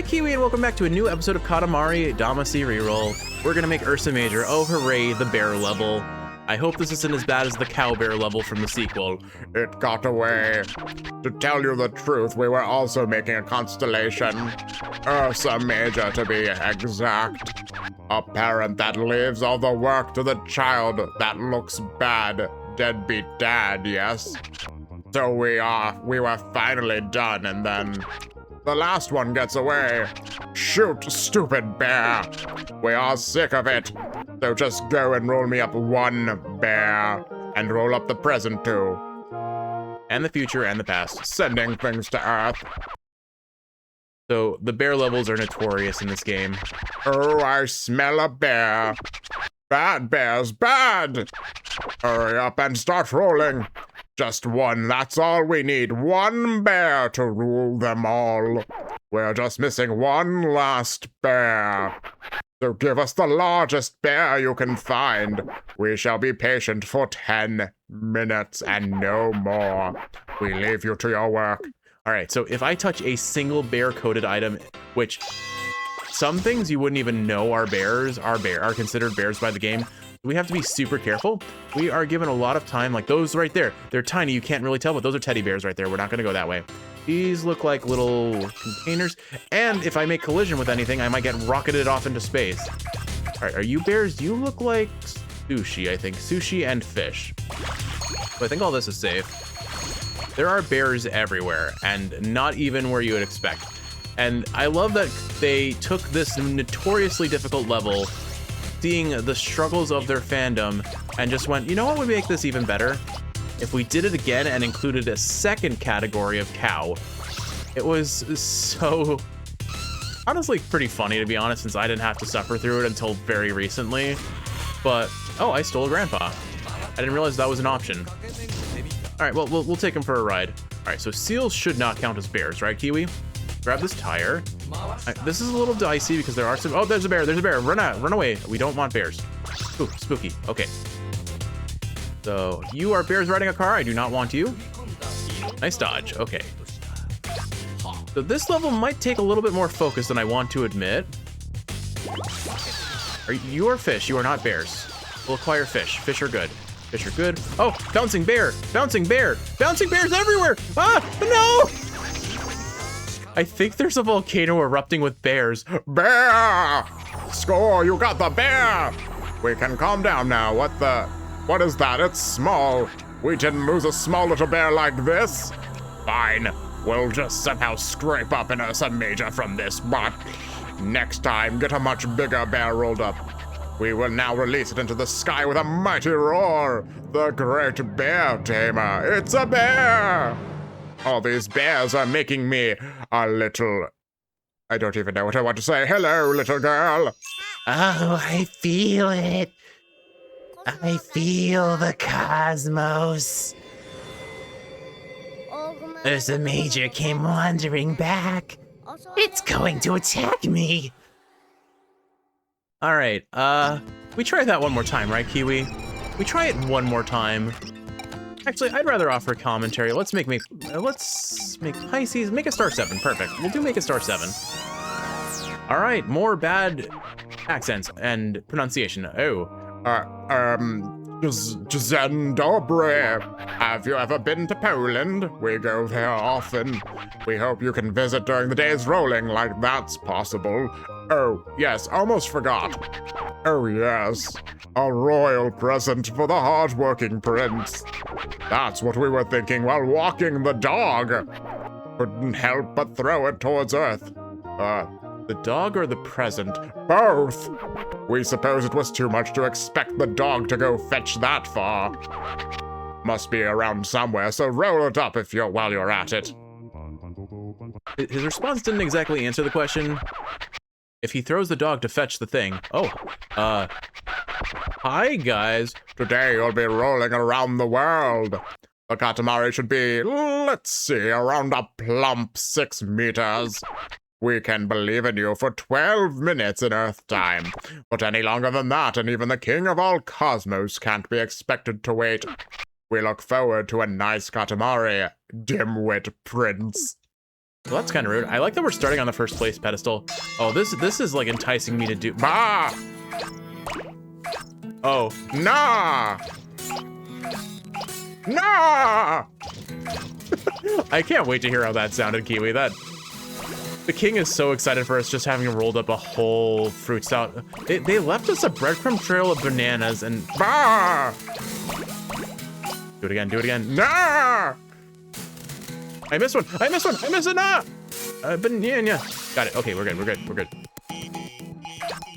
Hi Kiwi, and welcome back to a new episode of Katamari Damacy Reroll. We're gonna make Ursa Major, oh hooray, the bear level. I hope this isn't as bad as the cow bear level from the sequel. It got away. To tell you the truth, we were also making a constellation. Ursa Major, to be exact. A parent that leaves all the work to the child that looks bad. Deadbeat dad, yes? So we were finally done, and then the last one gets away. Shoot, stupid bear. We are sick of it. So just go and roll me up one bear, and roll up the present too. And the future and the past. Sending things to Earth. So the bear levels are notorious in this game. Oh, I smell a bear. Bad bears, bad! Hurry up and start rolling. Just one, that's all we need. One bear to rule them all. We're just missing one last bear. So give us the largest bear you can find. We shall be patient for 10 minutes and no more. We leave you to your work. All right, so if I touch a single bear-coded item, which some things you wouldn't even know are bears, are considered bears by the game, we have to be super careful. We are given a lot of time, like those right there. They're tiny, you can't really tell, but those are teddy bears right there. We're not gonna go that way. These look like little containers, and if I make collision with anything, I might get rocketed off into space. All right, are you bears? You look like sushi, I think. Sushi and fish. So I think all this is safe. There are bears everywhere, and not even where you would expect. And I love that they took this notoriously difficult level, seeing the struggles of their fandom, and just went, you know what would make this even better? If we did it again and included a second category of cow. It was so, honestly, pretty funny, to be honest, since I didn't have to suffer through it until very recently. But, oh, I stole a grandpa. I didn't realize that was an option. All right, well, we'll take him for a ride. All right, so seals should not count as bears, right, Kiwi? Grab this tire. Right, this is a little dicey because there are some, oh, there's a bear, run out, run away. We don't want bears. Ooh, spooky, okay. So, you are bears riding a car, I do not want you. Nice dodge, okay. So this level might take a little bit more focus than I want to admit. You are fish, you are not bears. We'll acquire fish, fish are good. Fish are good. Oh, bouncing bear, bouncing bear, bouncing bears everywhere! Ah, no! I think there's a volcano erupting with bears. Bear! Score, you got the bear! We can calm down now. What is that? It's small. We didn't lose a small little bear like this. Fine. We'll just somehow scrape up an Ursa Major from this, but next time, get a much bigger bear rolled up. We will now release it into the sky with a mighty roar. The Great Bear Tamer. It's a bear! All these bears are making me a little... I don't even know what I want to say. Hello, little girl. Oh, I feel it. I feel the cosmos. Ursa Major came wandering back. It's going to attack me. All right, we try that one more time, right, Kiwi? We try it one more time. Actually, I'd rather offer commentary. Let's make Pisces, make a star 7, perfect. We'll do make a star 7. All right, more bad accents and pronunciation. Oh. Dzień dobry. Have you ever been to Poland? We go there often. We hope you can visit during the day's rolling, like that's possible. Oh, yes, almost forgot. Oh, yes, a royal present for the hard-working prince. That's what we were thinking while walking the dog. Couldn't help but throw it towards Earth. The dog or the present? Both. We suppose it was too much to expect the dog to go fetch that far. Must be around somewhere, so roll it up while you're at it. His response didn't exactly answer the question. If he throws the dog to fetch the thing. Oh, hi guys. Today you'll be rolling around the world. The Katamari should be, let's see, around a plump 6 meters. We can believe in you for 12 minutes in Earth time. But any longer than that, and even the king of all cosmos can't be expected to wait. We look forward to a nice Katamari, dimwit prince. Well, that's kind of rude. I like that we're starting on the first place pedestal. Oh, this is like enticing me to do. Bah! Oh, Nah! Nah! I can't wait to hear how that sounded, Kiwi. The king is so excited for us just having rolled up a whole fruit stout. They left us a breadcrumb trail of bananas and Bah! do it again, do it again. Nah! I missed one, I missed one, I missed it, nah! Banana. Got it, okay, we're good, we're good, we're good.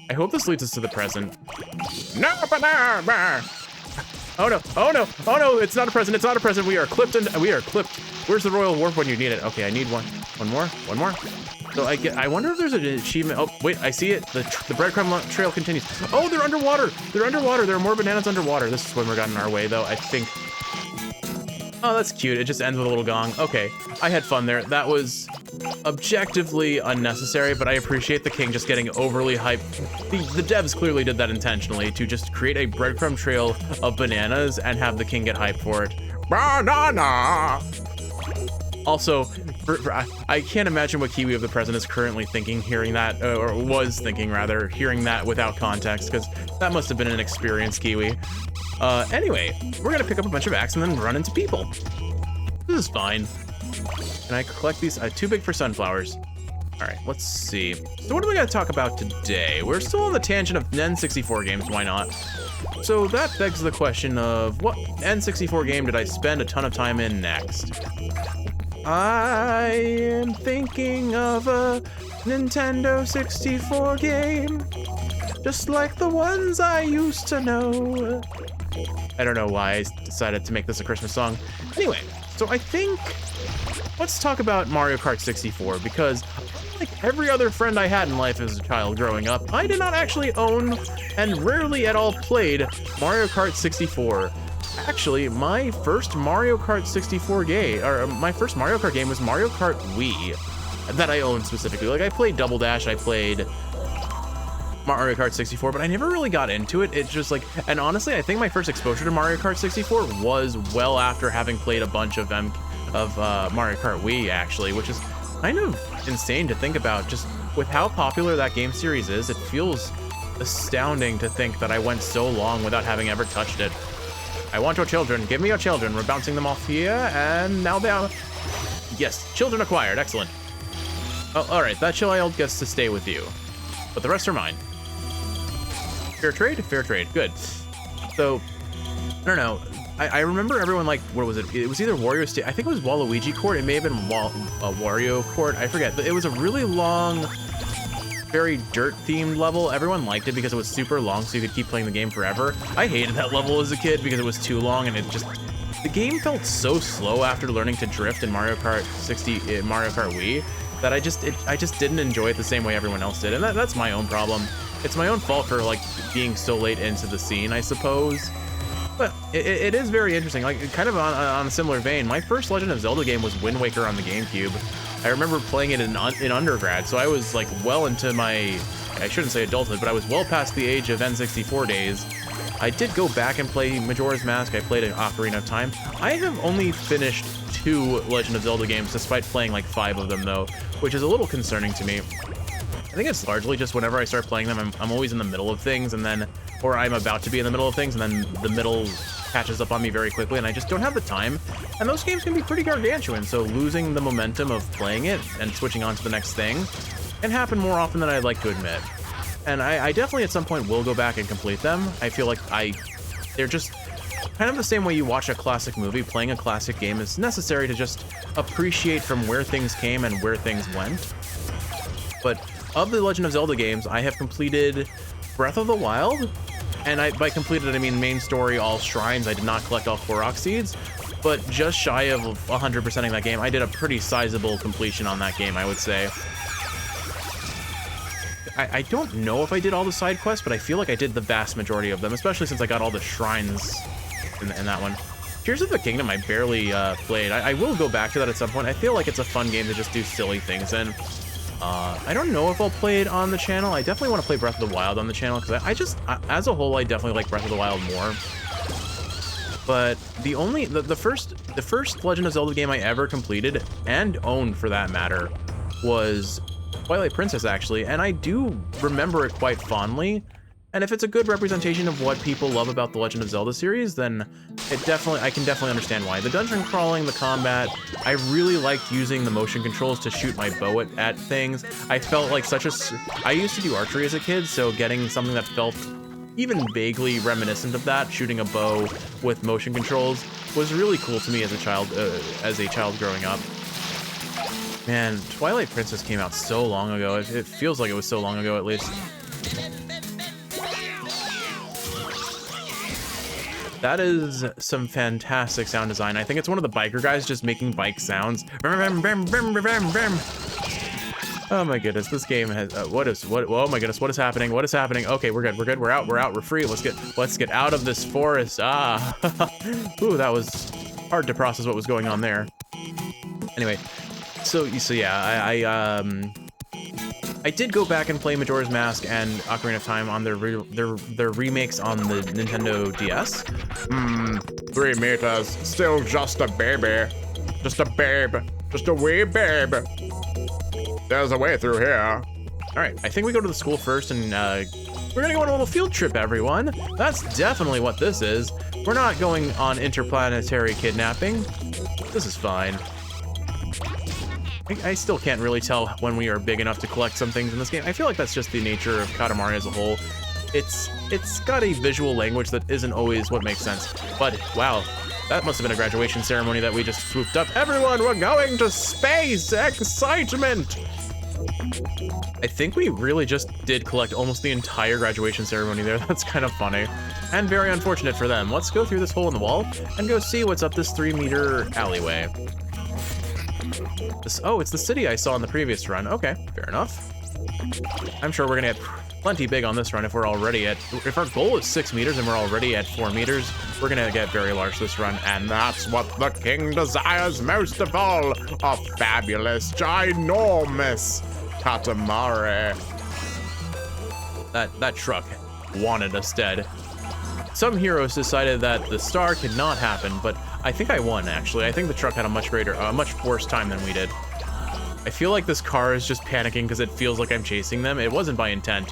I hope this leads us to the present. No banana! Oh no, oh no, oh no, it's not a present, it's not a present. We are clipped and we are clipped. Where's the royal warp when you need it? Okay, I need one. One more. So I wonder if there's an achievement. Oh, wait, I see it. The breadcrumb trail continues. Oh, they're underwater. They're underwater. There are more bananas underwater. This swimmer got in our way though, I think. Oh, that's cute. It just ends with a little gong. Okay, I had fun there. That was objectively unnecessary, but I appreciate the king just getting overly hyped. The devs clearly did that intentionally to just create a breadcrumb trail of bananas and have the king get hyped for it. Banana! Also, I can't imagine what Kiwi of the Present is currently thinking, hearing that, or was thinking rather, hearing that without context, because that must have been an experience, Kiwi. Anyway, we're gonna pick up a bunch of acts and then run into people. This is fine. Can I collect these? Too big for sunflowers. All right, let's see. So what do we gotta talk about today? We're still on the tangent of N64 games, why not? So that begs the question of what N64 game did I spend a ton of time in next? I am thinking of a Nintendo 64 game, just like the ones I used to know. I don't know why I decided to make this a Christmas song. Anyway, so I think let's talk about Mario Kart 64, because like every other friend I had in life as a child growing up, I did not actually own and rarely at all played Mario Kart 64. Actually, my first Mario Kart 64 game, or my first Mario Kart game was Mario Kart Wii that I owned specifically. Like I played Double Dash, I played Mario Kart 64, but I never really got into it. It's just like, and honestly, I think my first exposure to Mario Kart 64 was well after having played a bunch of Mario Kart Wii, actually, which is kind of insane to think about. Just with how popular that game series is, it feels astounding to think that I went so long without having ever touched it. I want your children. Give me your children. We're bouncing them off here, and now they are... Yes, children acquired. Excellent. Oh, all right. That child gets to stay with you, but the rest are mine. Fair trade? Fair trade. Good. So, I don't know. I remember everyone like, what was it? It was either Wario State. I think it was Waluigi Court. It may have been Wario Court. I forget. It was a really long, very dirt-themed level. Everyone liked it because it was super long, so you could keep playing the game forever. I hated that level as a kid because it was too long, and the game felt so slow after learning to drift in Mario Kart Wii that I just didn't enjoy it the same way everyone else did, and that's my own problem. It's my own fault for like being so late into the scene, I suppose. But it is very interesting. Like kind of on a similar vein, my first Legend of Zelda game was Wind Waker on the GameCube. I remember playing it in undergrad, so I was like well into my, I shouldn't say adulthood, but I was well past the age of N64 days. I did go back and play Majora's Mask. I played an Ocarina of Time. I have only finished 2 Legend of Zelda games, despite playing like 5 of them though, which is a little concerning to me. I think it's largely just whenever I start playing them, I'm always in the middle of things, and then, or I'm about to be in the middle of things, and then the middle catches up on me very quickly, and I just don't have the time. And those games can be pretty gargantuan, so losing the momentum of playing it and switching on to the next thing can happen more often than I'd like to admit. And I definitely at some point will go back and complete them. I feel like they're just kind of the same way you watch a classic movie. Playing a classic game is necessary to just appreciate from where things came and where things went. But of the Legend of Zelda games, I have completed Breath of the Wild, and by completed I mean main story, all shrines. I did not collect all Korok seeds, but just shy of 100%ing that game. I did a pretty sizable completion on that game, I would say. I don't know if I did all the side quests, but I feel like I did the vast majority of them, especially since I got all the shrines in that one. Tears of the Kingdom I barely played. I will go back to that at some point. I feel like it's a fun game to just do silly things in. I don't know if I'll play it on the channel. I definitely want to play Breath of the Wild on the channel, because as a whole, I definitely like Breath of the Wild more. But the first Legend of Zelda game I ever completed, and owned for that matter, was Twilight Princess, actually, and I do remember it quite fondly. And if it's a good representation of what people love about the Legend of Zelda series, then I can definitely understand why. The dungeon crawling, the combat, I really liked using the motion controls to shoot my bow at things. I felt like I used to do archery as a kid, so getting something that felt even vaguely reminiscent of that, shooting a bow with motion controls, was really cool to me as a child growing up. Man, Twilight Princess came out so long ago. It feels like it was so long ago, at least. That is some fantastic sound design. I think it's one of the biker guys just making bike sounds. Oh my goodness, this game has oh my goodness, what is happening? What is happening? Okay, we're good. We're out. We're free. Let's get out of this forest. Ooh, that was hard to process what was going on there. Anyway, so yeah, I did go back and play Majora's Mask and Ocarina of Time on their remakes on the Nintendo DS. 3 meters, still just a baby. Just a babe. Just a wee babe. There's a way through here. All right, I think we go to the school first, and we're gonna go on a little field trip, everyone. That's definitely what this is. We're not going on interplanetary kidnapping. This is fine. I still can't really tell when we are big enough to collect some things in this game. I feel like that's just the nature of Katamari as a whole. It's got a visual language that isn't always what makes sense. But wow, that must have been a graduation ceremony that we just swooped up. Everyone, we're going to space! Excitement! I think we really just did collect almost the entire graduation ceremony there. That's kind of funny. And very unfortunate for them. Let's go through this hole in the wall and go see what's up this 3-meter alleyway. Oh, it's the city I saw in the previous run. Okay, fair enough. I'm sure we're gonna get plenty big on this run if our goal is 6 meters and we're already at 4 meters, we're gonna get very large this run. And that's what the king desires most of all, a fabulous, ginormous Katamari. That truck wanted us dead. Some heroes decided that the star could not happen, but I think I won, actually. I think the truck had a much worse time than we did. I feel like this car is just panicking because it feels like I'm chasing them. It wasn't by intent,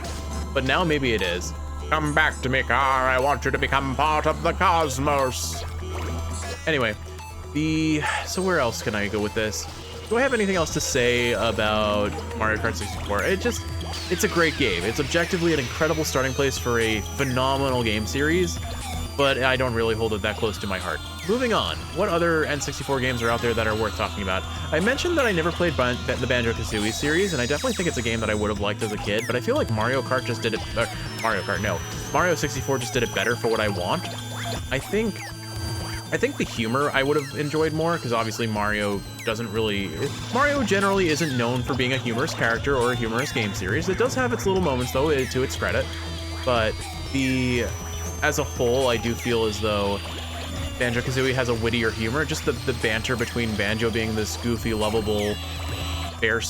but now maybe it is. Come back to me, car. I want you to become part of the cosmos. Anyway, so where else can I go with this? Do I have anything else to say about Mario Kart 64? It's a great game. It's objectively an incredible starting place for a phenomenal game series, but I don't really hold it that close to my heart. Moving on, what other N64 games are out there that are worth talking about? I mentioned that I never played the Banjo-Kazooie series, and I definitely think it's a game that I would have liked as a kid, but I feel like Mario 64 just did it better for what I want. I think the humor I would have enjoyed more, because obviously Mario generally isn't known for being a humorous character or a humorous game series. It does have its little moments, though, to its credit, but as a whole, I do feel as though Banjo-Kazooie has a wittier humor. Just the banter between Banjo being this goofy, lovable bear,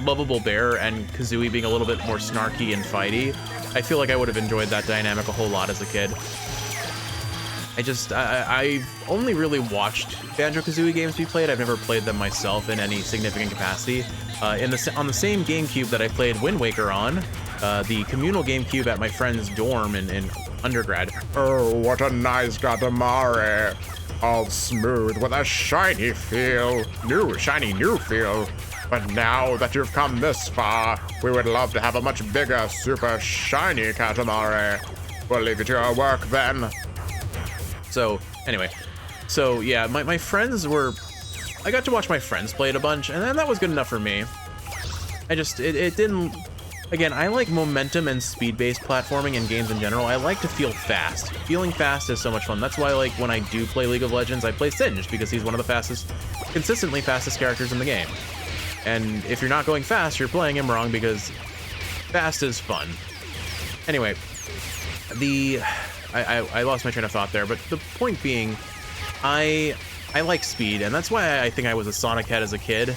lovable bear, and Kazooie being a little bit more snarky and fighty. I feel like I would have enjoyed that dynamic a whole lot as a kid. I've only really watched Banjo-Kazooie games be played. I've never played them myself in any significant capacity. On the same GameCube that I played Wind Waker on, the communal GameCube at my friend's dorm in undergrad. Oh, what a nice Katamari. All smooth with a shiny feel. Shiny new feel. But now that you've come this far, we would love to have a much bigger, super shiny Katamari. We'll leave you to your work then. So, anyway. So, yeah, my friends were... I got to watch my friends play it a bunch, and then that was good enough for me. It didn't... Again, I like momentum and speed-based platforming in games in general. I like to feel fast. Feeling fast is so much fun. That's why, like, when I do play League of Legends, I play Singed, because he's one of the consistently fastest characters in the game. And if you're not going fast, you're playing him wrong, because fast is fun. Anyway, I lost my train of thought there, but the point being, I like speed, and that's why I think I was a Sonic head as a kid.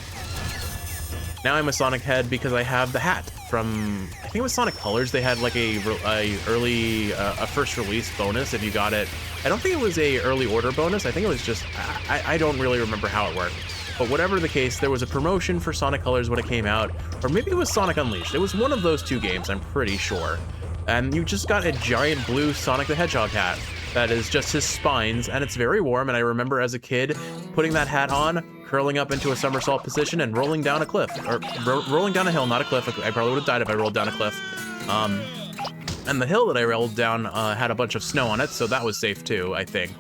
Now I'm a Sonic head because I have the hat from, I think it was Sonic Colors. They had like a first release bonus if you got it. I don't think it was a early order bonus. I think it was just, I don't really remember how it worked. But whatever the case, there was a promotion for Sonic Colors when it came out, or maybe it was Sonic Unleashed. It was one of those two games, I'm pretty sure. And you just got a giant blue Sonic the Hedgehog hat that is just his spines, and it's very warm. And I remember as a kid putting that hat on, curling up into a somersault position, and rolling down a cliff, or rolling down a hill, not a cliff. I probably would have died if I rolled down a cliff. And the hill that I rolled down had a bunch of snow on it, so that was safe too, I think.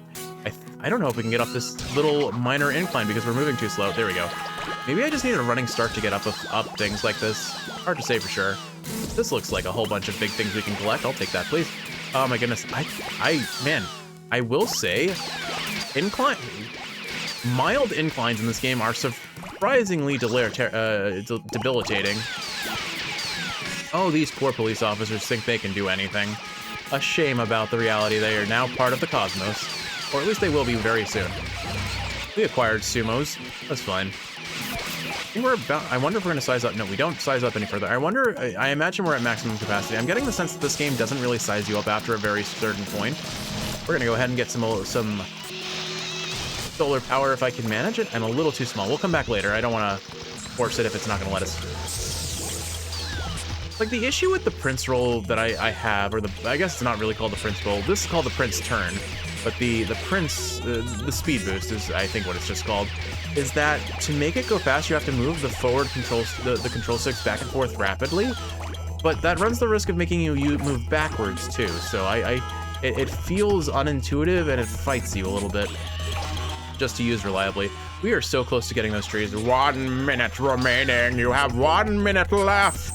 I don't know if we can get up this little minor incline because we're moving too slow. There we go. Maybe I just need a running start to get up things like this. Hard to say for sure. This looks like a whole bunch of big things we can collect. I'll take that, please. Oh my goodness. Man, I will say, mild inclines in this game are surprisingly debilitating. Oh, these poor police officers think they can do anything. A shame about the reality they are now part of the cosmos. Or at least they will be very soon. We acquired sumos. That's fine. I think we're about, I wonder if we're gonna size up. No, we don't size up any further. I imagine we're at maximum capacity. I'm getting the sense that this game doesn't really size you up after a very certain point. We're gonna go ahead and get some solar power if I can manage it. I'm a little too small. We'll come back later. I don't wanna force it if it's not gonna let us. Like the issue with the Prince roll that I have, or I guess it's not really called the Prince roll. This is called the Prince turn. But the Prince, the speed boost is, I think, what it's just called, is that to make it go fast, you have to move the forward the control sticks back and forth rapidly. But that runs the risk of making you move backwards too. So it feels unintuitive and it fights you a little bit just to use reliably. We are so close to getting those trees. 1 minute remaining. You have 1 minute left.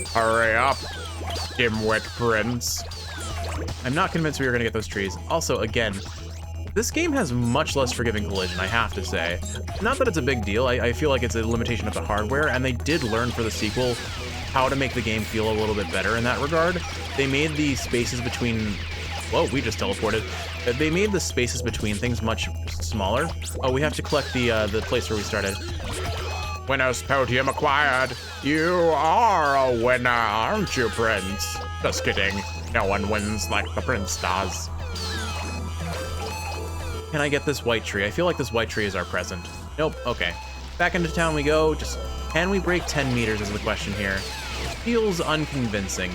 Hurry up, dimwit Prince. I'm not convinced we are going to get those trees. Also, again, this game has much less forgiving collision, I have to say. Not that it's a big deal. I feel like it's a limitation of the hardware, and they did learn for the sequel how to make the game feel a little bit better in that regard. They made the spaces between... Whoa, we just teleported. They made the spaces between things much smaller. Oh, we have to collect the place where we started. Winner's podium acquired. You are a winner, aren't you, Prince? Just kidding. No one wins like the Prince does. Can I get this white tree? I feel like this white tree is our present. Nope, okay. Back into town we go. Just, can we break 10 meters is the question here. Feels unconvincing,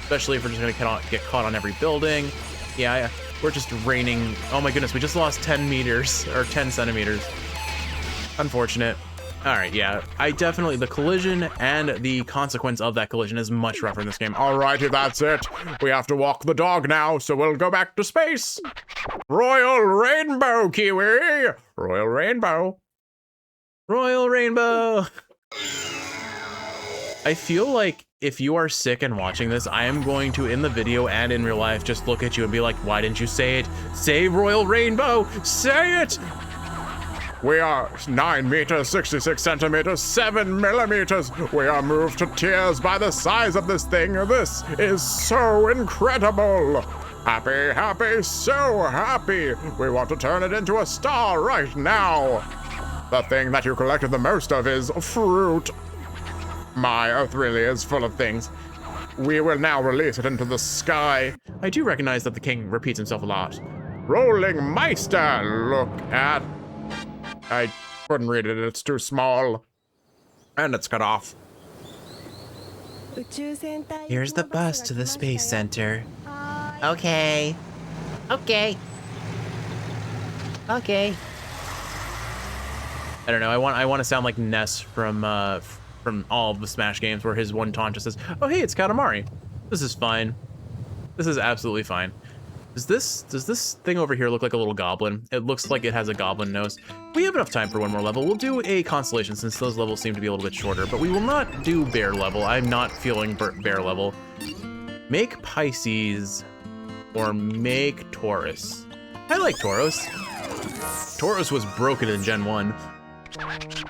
especially if we're just gonna get caught on every building. Yeah, we're just raining. Oh my goodness, we just lost 10 meters, or 10 centimeters. Unfortunate. All right, yeah, the collision and the consequence of that collision is much rougher in this game. Alrighty, that's it. We have to walk the dog now, so we'll go back to space. Royal Rainbow, Kiwi! Royal Rainbow. Royal Rainbow! I feel like if you are sick and watching this, I am going to, in the video and in real life, just look at you and be like, why didn't you say it? Say Royal Rainbow! Say it! We are 9 meters, 66 centimeters, 7 millimeters. We are moved to tears by the size of this thing. This is so incredible. Happy, happy, so happy. We want to turn it into a star right now. The thing that you collected the most of is fruit. My Earth really is full of things. We will now release it into the sky. I do recognize that the king repeats himself a lot. Rolling Meister, look at... I couldn't read it, it's too small. And it's cut off. Here's the bus to the Space Center. Okay. Okay. Okay. I don't know, I want to sound like Ness from all of the Smash games where his one taunt just says, oh hey, it's Katamari. This is fine. This is absolutely fine. Does this thing over here look like a little goblin? It looks like it has a goblin nose. We have enough time for one more level. We'll do a constellation since those levels seem to be a little bit shorter, but we will not do bear level. I'm not feeling bear level. Make Pisces or make Taurus. I like Tauros. Tauros was broken in Gen 1.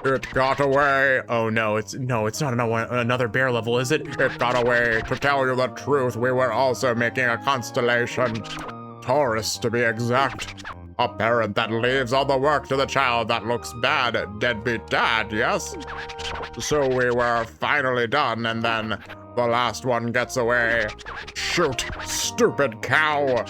It got away. Oh no, it's not another bear level, is it? It got away. To tell you the truth, we were also making a constellation. Taurus, to be exact. A parent that leaves all the work to the child that looks bad. Deadbeat dad, yes? So we were finally done, and then the last one gets away. Shh! shoot, stupid cow.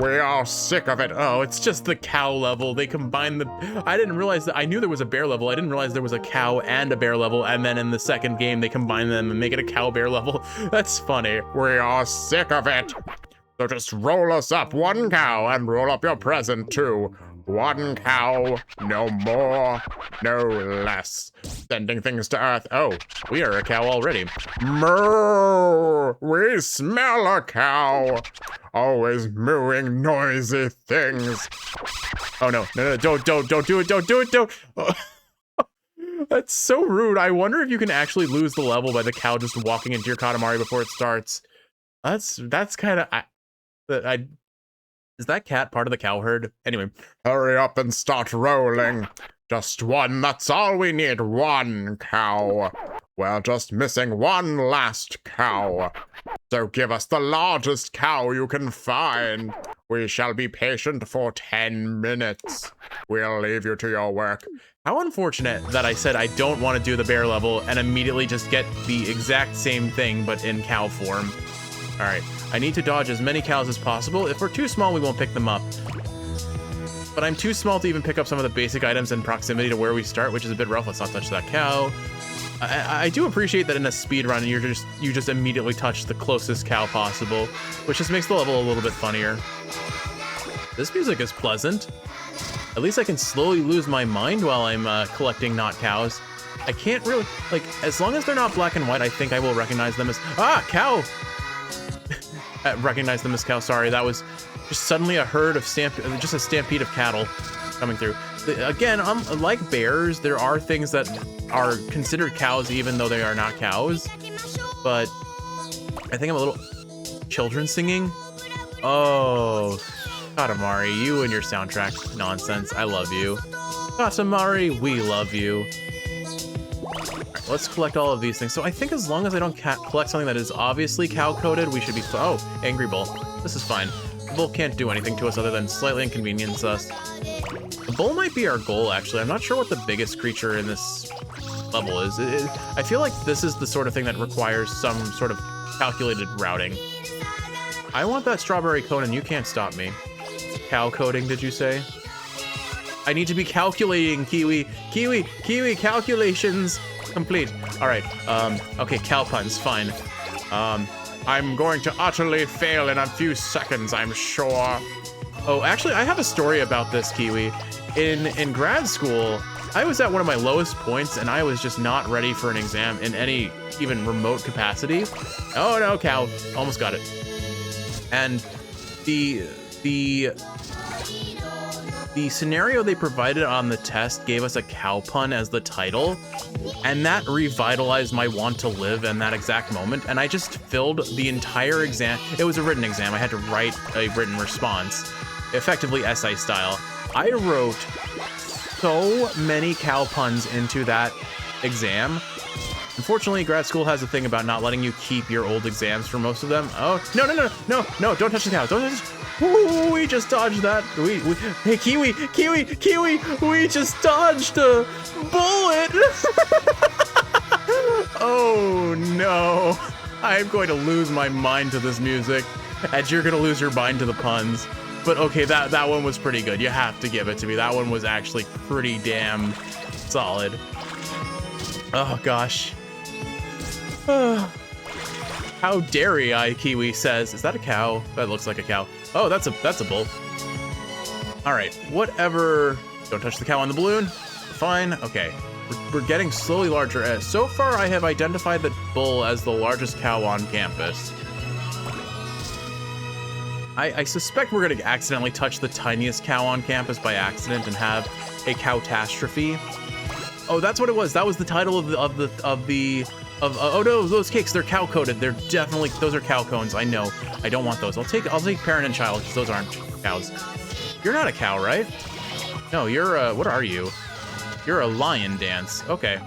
We are sick of it. Oh, it's just the cow level. They combine the... I didn't realize that... I knew there was a bear level. I didn't realize there was a cow and a bear level. And then in the second game, they combine them and make it a cow bear level. That's funny. We are sick of it. So just roll us up one cow and roll up your present too. One cow, no more, no less. Sending things to Earth. Oh, we are a cow already. Moo! We smell a cow. Always mooing noisy things. Oh no, don't do it, don't do it, don't. That's so rude. I wonder if you can actually lose the level by the cow just walking into your Katamari before it starts. That's kind of... Is that cat part of the cow herd? Anyway. Hurry up and start rolling. Just one, that's all we need, one cow. We're just missing one last cow. So give us the largest cow you can find. We shall be patient for 10 minutes. We'll leave you to your work. How unfortunate that I said I don't want to do the bear level and immediately just get the exact same thing but in cow form. All right, I need to dodge as many cows as possible. If we're too small, we won't pick them up. But I'm too small to even pick up some of the basic items in proximity to where we start, which is a bit rough. Let's not touch that cow. I do appreciate that in a speed run, you just immediately touch the closest cow possible, which just makes the level a little bit funnier. This music is pleasant. At least I can slowly lose my mind while I'm collecting not cows. I can't really, like, as long as they're not black and white, I think I will recognize them as, cow! Recognize them as cow, sorry, that was just suddenly a herd of just a stampede of cattle coming through. Again, like bears, there are things that are considered cows even though they are not cows, but I think I'm a little... Children singing? Oh, Katamari, you and your soundtrack nonsense, I love you. Katamari, we love you. Alright, let's collect all of these things. So I think as long as I don't collect something that is obviously cow-coded, we should be... Oh, Angry Bull. This is fine. The bull can't do anything to us other than slightly inconvenience us. The bull might be our goal, actually. I'm not sure what the biggest creature in this level is. I feel like this is the sort of thing that requires some sort of calculated routing. I want that strawberry cone and you can't stop me. Cow coding, did you say? I need to be calculating, Kiwi. Kiwi, calculations complete. All right, okay, cow puns, fine. I'm going to utterly fail in a few seconds, I'm sure. Oh, actually, I have a story about this, Kiwi. In grad school, I was at one of my lowest points and I was just not ready for an exam in any even remote capacity. Oh no, cow, almost got it. And the scenario they provided on the test gave us a cow pun as the title, and that revitalized my want to live in that exact moment, and I just filled the entire exam. It was a written exam. I had to write a written response, effectively essay style. I wrote so many cow puns into that exam. Unfortunately, grad school has a thing about not letting you keep your old exams for most of them. Oh, no, don't touch the cow. Don't touch. Ooh, we just dodged that. Hey, Kiwi, we just dodged a bullet. Oh, no. I'm going to lose my mind to this music, and you're going to lose your mind to the puns. But okay, that one was pretty good. You have to give it to me. That one was actually pretty damn solid. Oh, gosh. How dare I, Kiwi says. Is that a cow? That looks like a cow. Oh, that's a bull. All right, whatever. Don't touch the cow on the balloon. We're fine. Okay, we're getting slowly larger. So far, I have identified the bull as the largest cow on campus. I suspect we're gonna accidentally touch the tiniest cow on campus by accident and have a cowtastrophe. Oh, that's what it was. That was the title oh no, those cakes, they're cow coated. They're definitely, those are cow cones. I know. I don't want those. I'll take parent and child because those aren't cows. You're not a cow, right? No, you're what are you? You're a lion dance. Okay.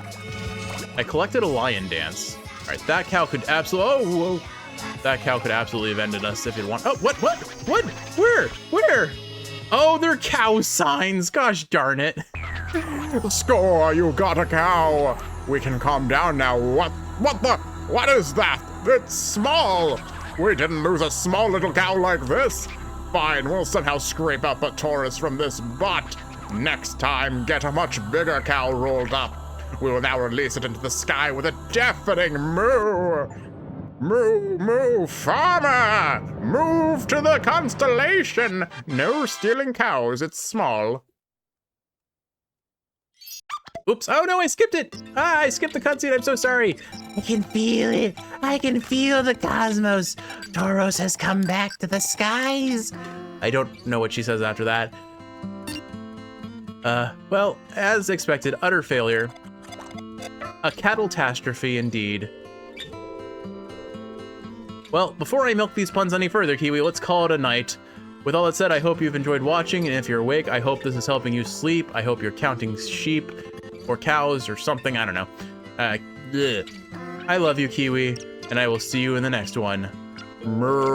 I collected a lion dance. All right, that cow could absolutely, whoa. That cow could absolutely have ended us if it wanted. Oh, what? Where? Oh, they're cow signs. Gosh darn it. Score, you got a cow. We can calm down now. What is that? It's small. We didn't lose a small little cow like this. Fine, we'll somehow scrape up a Taurus from this butt. Next time, get a much bigger cow rolled up. We will now release it into the sky with a deafening moo. Moo, moo, farmer! Move to the constellation! No stealing cows, it's small. Oops, oh no, I skipped it! Ah, I skipped the cutscene, I'm so sorry. I can feel it. I can feel the cosmos. Tauros has come back to the skies. I don't know what she says after that. Well, as expected, utter failure. A catastrophe indeed. Well, before I milk these puns any further, Kiwi, let's call it a night. With all that said, I hope you've enjoyed watching, and if you're awake, I hope this is helping you sleep. I hope you're counting sheep or cows or something, I don't know. Ugh. I love you, Kiwi, and I will see you in the next one. Moo.